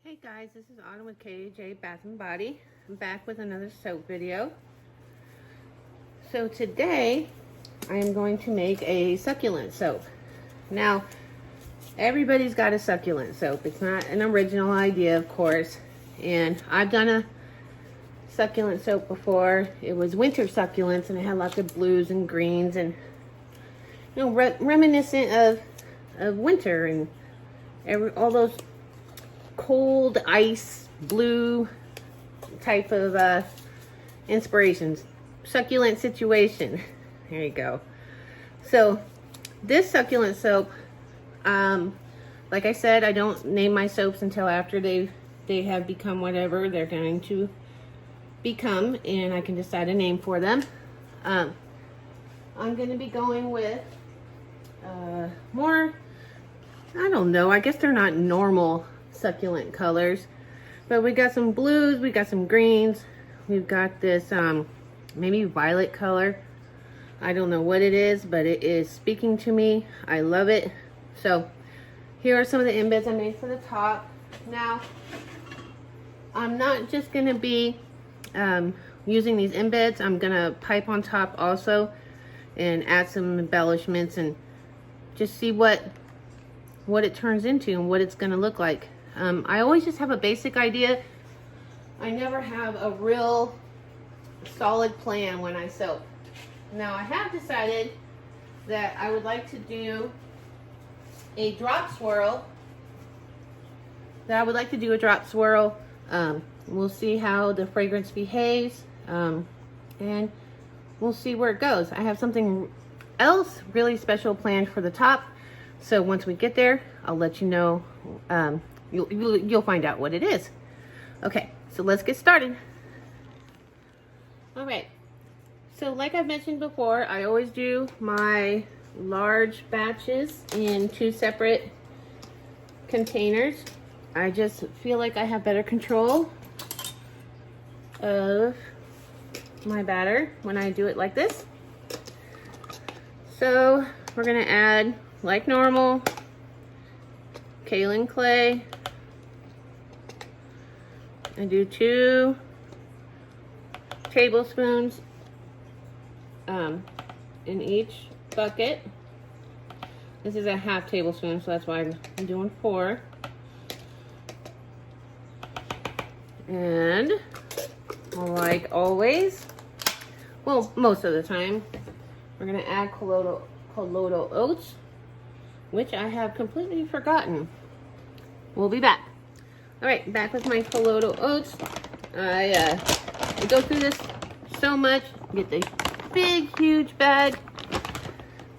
Hey guys, this is Autumn with KJ Bath & Body. I'm back with another soap video. So today, I am going to make a succulent soap. Now, everybody's got a succulent soap. It's not an original idea, of course. And I've done a succulent soap before. It was winter succulents and it had lots of blues and greens and, you know, reminiscent of winter and all those cold ice blue type of inspirations. Succulent situation. There you go. So this succulent soap, like I said, I don't name my soaps until after they have become whatever they're going to become, and I can decide a name for them. I'm going to be going with more, I don't know, I guess they're not normal succulent colors, but we got some blues, we got some greens, we've got this maybe violet color. I don't know what it is, but it is speaking to me. I love it. So here are some of the embeds I made for the top. Now I'm not just going to be using these embeds. I'm going to pipe on top also and add some embellishments and just see what it turns into and what it's going to look like. I always just have a basic idea. I never have a real solid plan when I soap. Now I have decided that I would like to do a drop swirl. We'll see how the fragrance behaves, and we'll see where it goes. I have something else really special planned for the top, so once we get there, I'll let you know. You'll find out what it is. Okay, so let's get started. All right, so like I've mentioned before, I always do my large batches in 2 separate containers. I just feel like I have better control of my batter when I do it like this. So we're gonna add, like normal, kaolin clay. I do 2 tablespoons in each bucket. This is a half tablespoon, so that's why I'm doing 4. And like always, well, most of the time, we're gonna add colloidal oats, which I have completely forgotten. We'll be back. All right, back with my colloidal oats. I go through this so much. Get the big, huge bag,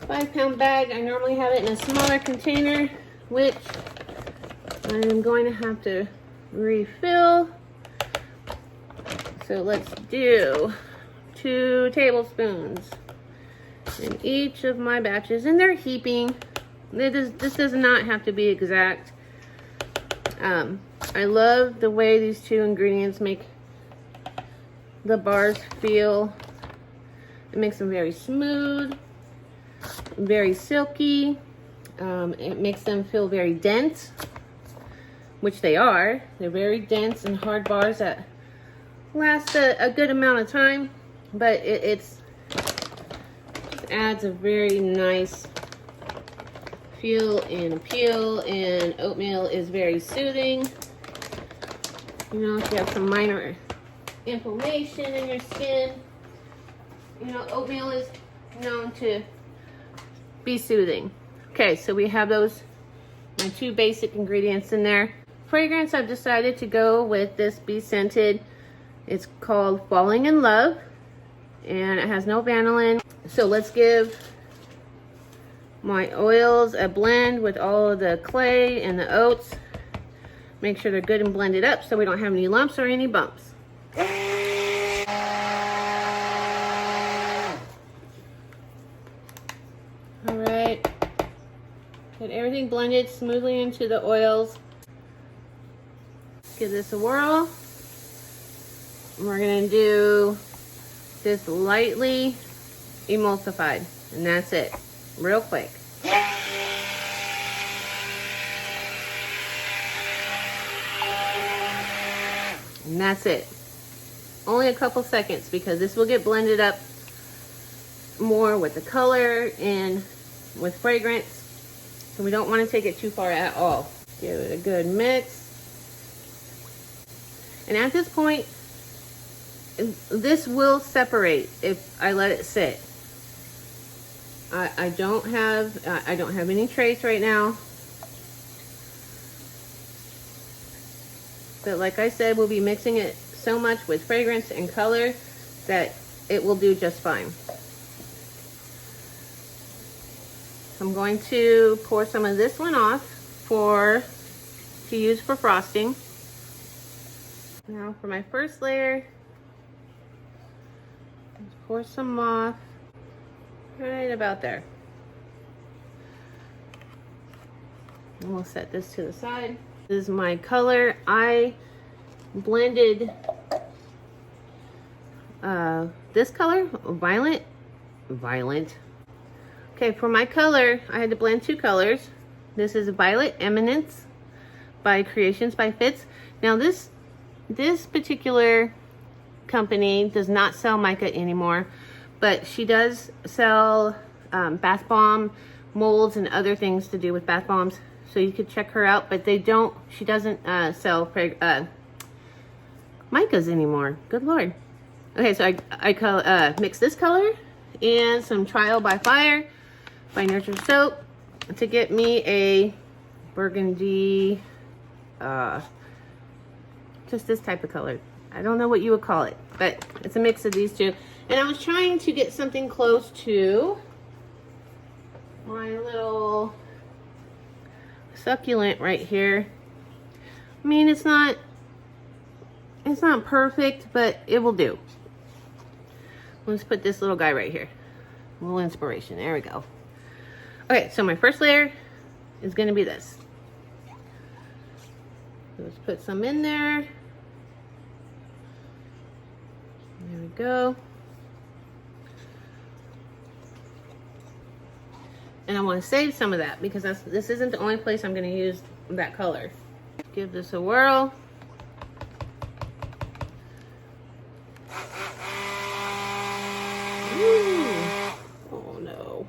5-pound bag. I normally have it in a smaller container, which I'm going to have to refill. So let's do 2 tablespoons in each of my batches, and they're heaping. This does not have to be exact. I love the way these 2 ingredients make the bars feel. It makes them very smooth, very silky. It makes them feel very dense, which they are. They're very dense and hard bars that last a good amount of time, but it just adds a very nice feel and appeal, and oatmeal is very soothing. You know, if you have some minor inflammation in your skin, you know, oatmeal is known to be soothing. Okay, so we have those, my 2 basic ingredients in there. Fragrance, I've decided to go with this Be Scented. It's called Falling in Love, and it has no vanillin. So let's give my oils a blend with all of the clay and the oats. Make sure they're good and blended up so we don't have any lumps or any bumps. All right, get everything blended smoothly into the oils. Give this a whirl. We're gonna do this lightly emulsified, and that's it, real quick. And that's it. Only a couple seconds, because this will get blended up more with the color and with fragrance. So we don't want to take it too far at all. Give it a good mix. And at this point, this will separate if I let it sit. I don't have any trace right now. But like I said, we'll be mixing it so much with fragrance and color that it will do just fine. I'm going to pour some of this one off to use for frosting. Now for my first layer, let's pour some off right about there. And we'll set this to the side. This is my color. I blended this color, violet. Okay, for my color, I had to blend two colors. This is Violet Eminence by Creations by Fitz. Now this particular company does not sell mica anymore, but she does sell bath bomb molds and other things to do with bath bombs. So you could check her out, but she doesn't sell micas anymore. Good Lord. Okay, so I mix this color and some Trial by Fire by Nurture Soap to get me a burgundy, just this type of color. I don't know what you would call it, but it's a mix of these two. And I was trying to get something close to my little succulent right here. I mean, it's not perfect, but it will do. Let's put this little guy right here. A little inspiration. There we go. Okay, so my first layer is going to be this. Let's put some in there. There we go. And I want to save some of that because this isn't the only place I'm going to use that color. Give this a whirl. Ooh. Oh no.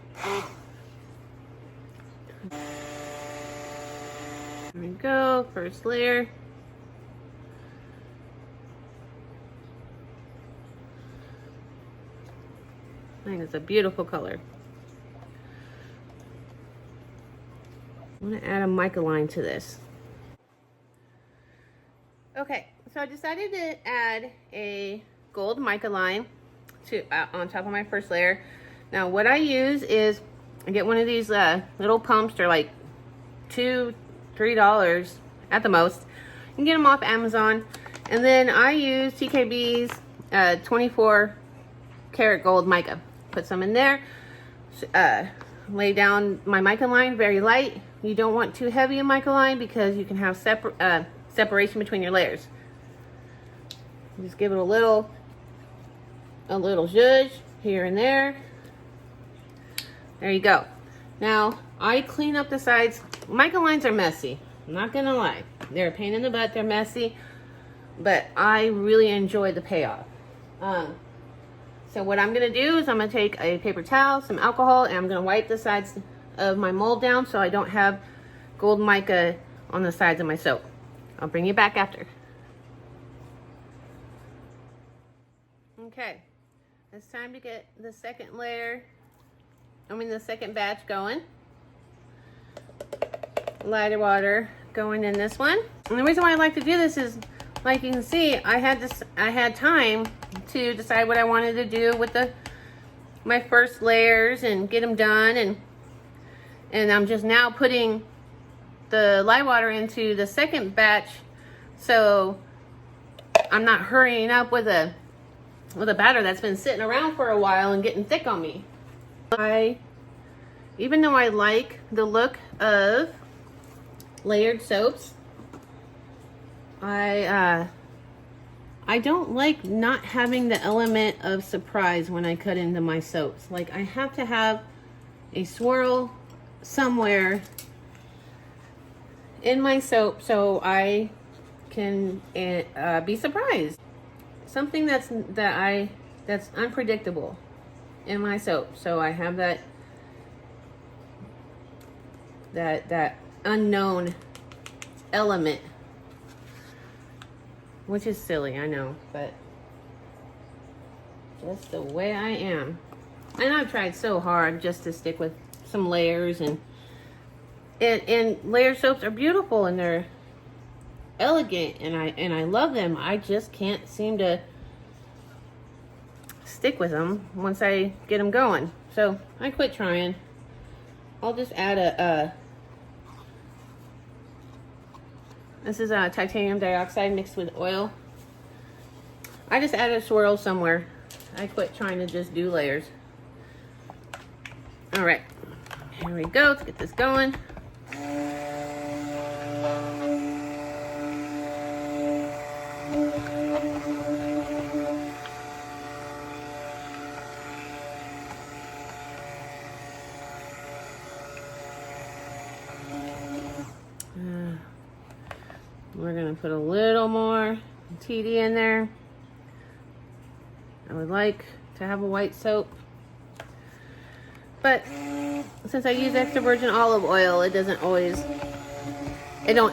There we go, first layer. I think it's a beautiful color. I'm gonna add a mica line to this. Okay, so I decided to add a gold mica line to on top of my first layer. Now what I use is I get one of these little pumps. They're like $2-3 at the most. You can get them off Amazon. And then I use TKB's 24 karat gold mica. Put some in there. Lay down my mica line very light. You don't want too heavy a mica line because you can have separation between your layers. Just give it a little zhuzh here and there. There you go. Now I clean up the sides. Mica lines are messy. I'm not gonna lie. They're a pain in the butt. They're messy, but I really enjoy the payoff. So what I'm gonna do is I'm gonna take a paper towel, some alcohol, and I'm gonna wipe the sides of my mold down so I don't have gold mica on the sides of my soap. I'll bring you back after. Okay, it's time to get the second the second batch going. Lighter water going in this one. And the reason why I like to do this is, like you can see, I had time to decide what I wanted to do with my first layers and get them done, and I'm just now putting the light water into the second batch, so I'm not hurrying up with a batter that's been sitting around for a while and getting thick on me. Even though I like the look of layered soaps, I don't like not having the element of surprise when I cut into my soaps. Like, I have to have a swirl somewhere in my soap, so I can be surprised. Something that's unpredictable in my soap. So I have that unknown element, which is silly, I know, but just the way I am. And I've tried so hard just to stick with some layers, and layered soaps are beautiful and they're elegant, and I love them. I just can't seem to stick with them once I get them going. So I quit trying. I'll just add this is titanium dioxide mixed with oil. I just added a swirl somewhere. I quit trying to just do layers. All right, here we go. Let's get this going. We're gonna put a little more TD in there. I would like to have a white soap, but since I use extra virgin olive oil, it don't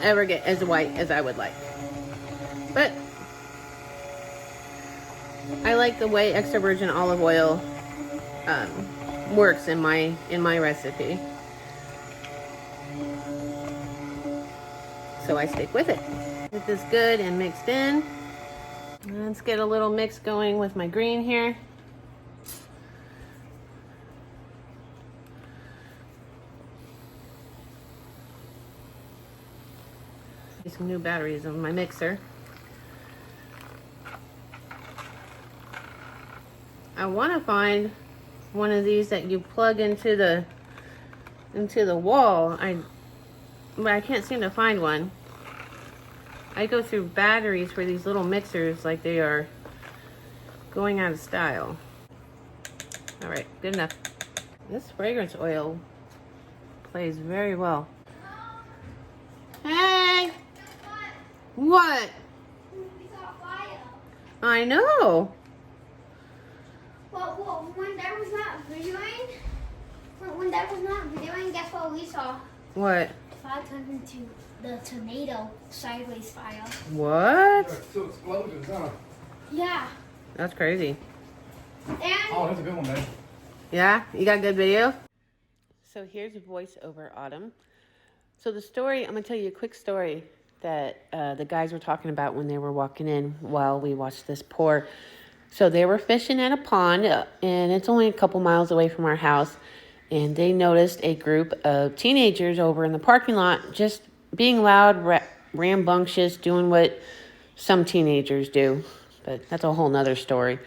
ever get as white as I would like. But I like the way extra virgin olive oil works in my recipe, so I stick with it. Get this good and mixed in. Let's get a little mix going with my green here. Some new batteries on my mixer. I want to find one of these that you plug into the wall. But I can't seem to find one. I go through batteries for these little mixers like they are going out of style. All right, good enough. This fragrance oil plays very well. Hey! What? We saw fire. I know. Well, when Dad was not videoing, guess what we saw? What? Fire turned into the tornado sideways fire. What? Two explosions, huh? Yeah. That's crazy. And Oh, that's a good one, man. Yeah? You got good video? So here's a voiceover, Autumn. So the story, I'm going to tell you a quick story that the guys were talking about when they were walking in while we watched this pour. So they were fishing at a pond, and it's only a couple miles away from our house. And they noticed a group of teenagers over in the parking lot just being loud, rambunctious, doing what some teenagers do. But that's a whole nother story.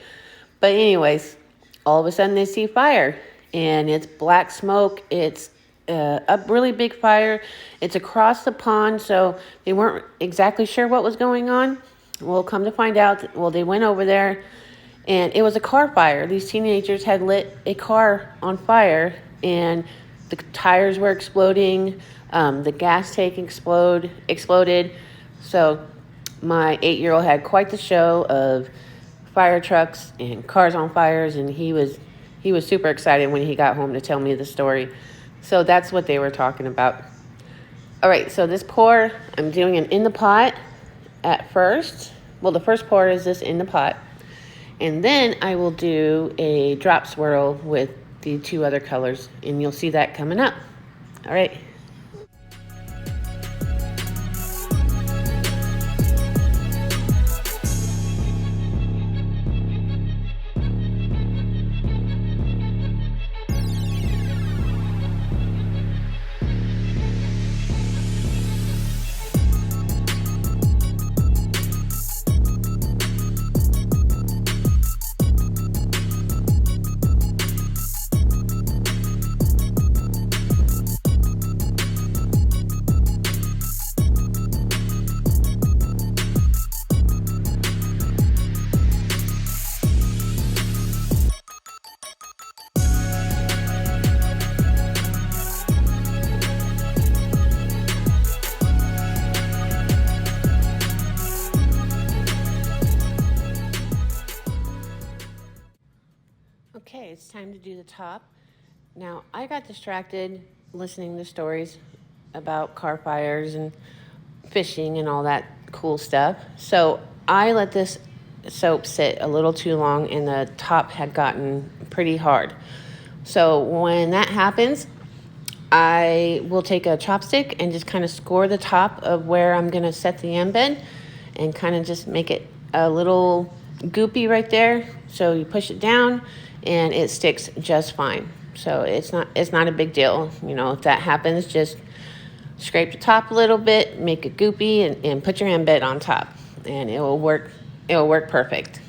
But anyways, all of a sudden they see fire. And it's black smoke. It's a really big fire. It's across the pond, so they weren't exactly sure what was going on. Well, come to find out, well, they went over there, and it was a car fire. These teenagers had lit a car on fire, and the tires were exploding. The gas tank exploded. So my 8-year-old had quite the show of fire trucks and cars on fires, and he was super excited when he got home to tell me the story. So that's what they were talking about. All right, so this pour, I'm doing it in the pot at first. Well, the first pour is this in the pot. And then I will do a drop swirl with the 2 other colors, and you'll see that coming up. All right. it's time to do the top. Now, I got distracted listening to stories about car fires and fishing and all that cool stuff. So I let this soap sit a little too long and the top had gotten pretty hard. So when that happens, I will take a chopstick and just kind of score the top of where I'm going to set the embed and kind of just make it a little goopy right there. So you push it down and it sticks just fine. So it's not a big deal. You know, if that happens, just scrape the top a little bit, make it goopy, and put your embed on top, and it will work perfect.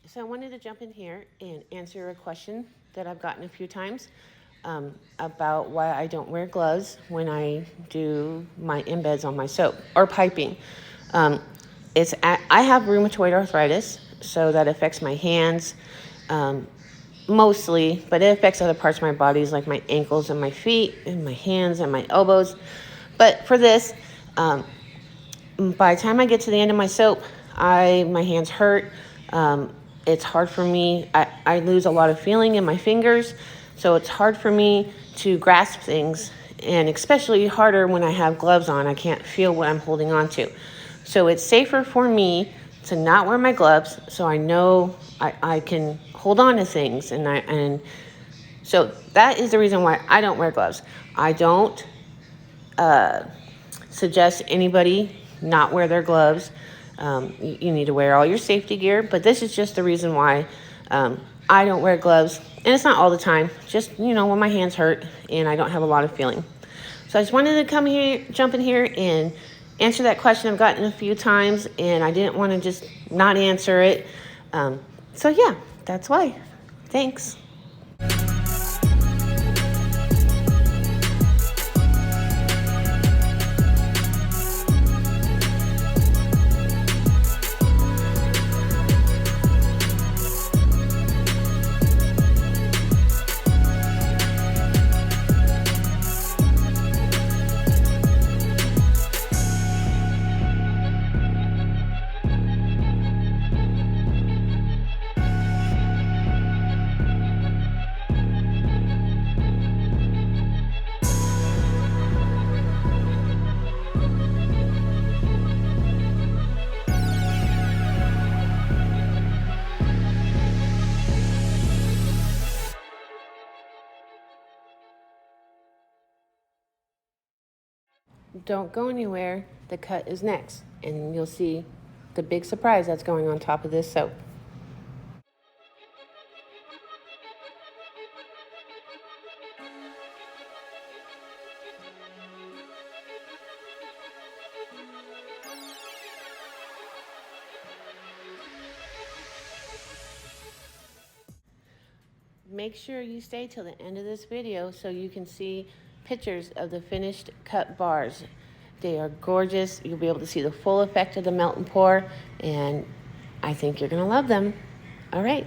So I wanted to jump in here and answer a question that I've gotten a few times about why I don't wear gloves when I do my embeds on my soap or piping. I have rheumatoid arthritis, so that affects my hands mostly, but it affects other parts of my bodies like my ankles and my feet and my hands and my elbows. But for this, by the time I get to the end of my soap, my hands hurt. It's hard for me. I lose a lot of feeling in my fingers, so it's hard for me to grasp things, and especially harder when I have gloves on. I can't feel what I'm holding on to. So it's safer for me to not wear my gloves, so I know I can hold on to things, and so that is the reason why I don't wear gloves. I don't suggest anybody not wear their gloves. You need to wear all your safety gear, but this is just the reason why I don't wear gloves. And it's not all the time, just, you know, when my hands hurt and I don't have a lot of feeling. So I just wanted to jump in here and answer that question I've gotten a few times, and I didn't want to just not answer it. So yeah, that's why. Thanks. Don't go anywhere. The cut is next, and you'll see the big surprise that's going on top of this soap. Make sure you stay till the end of this video so you can see pictures of the finished cut bars. They are gorgeous. You'll be able to see the full effect of the melt and pour, and I think you're gonna love them. All right.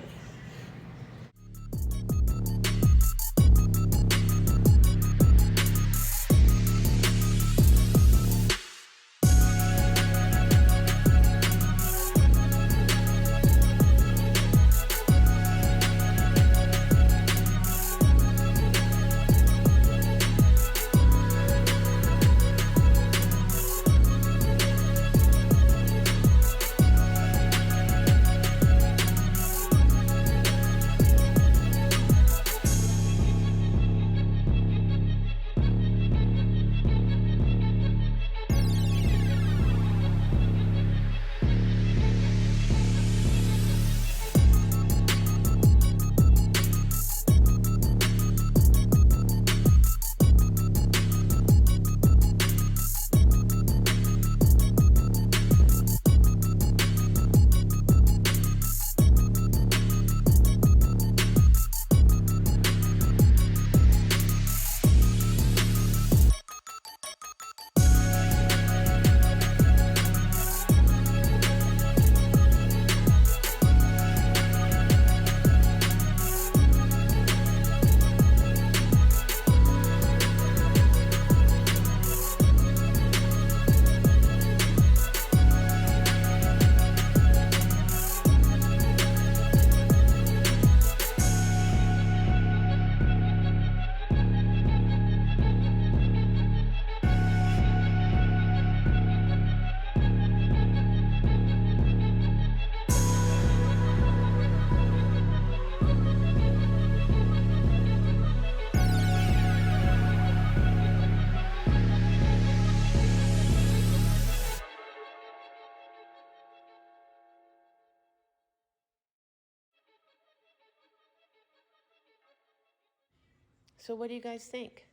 So what do you guys think?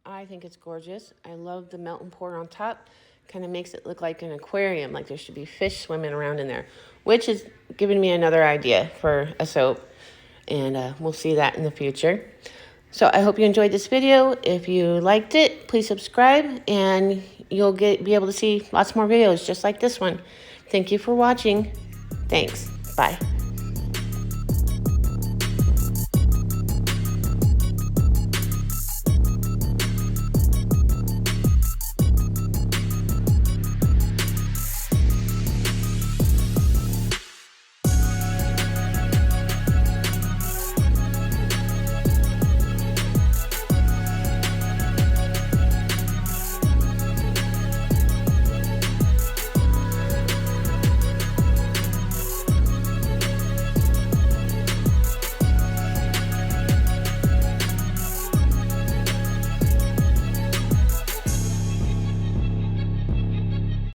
I think it's gorgeous. I love the melt and pour on top. Kind of makes it look like an aquarium, like there should be fish swimming around in there, which is giving me another idea for a soap. And we'll see that in the future. So I hope you enjoyed this video. If you liked it, please subscribe and you'll be able to see lots more videos just like this one. Thank you for watching. Thanks. Bye.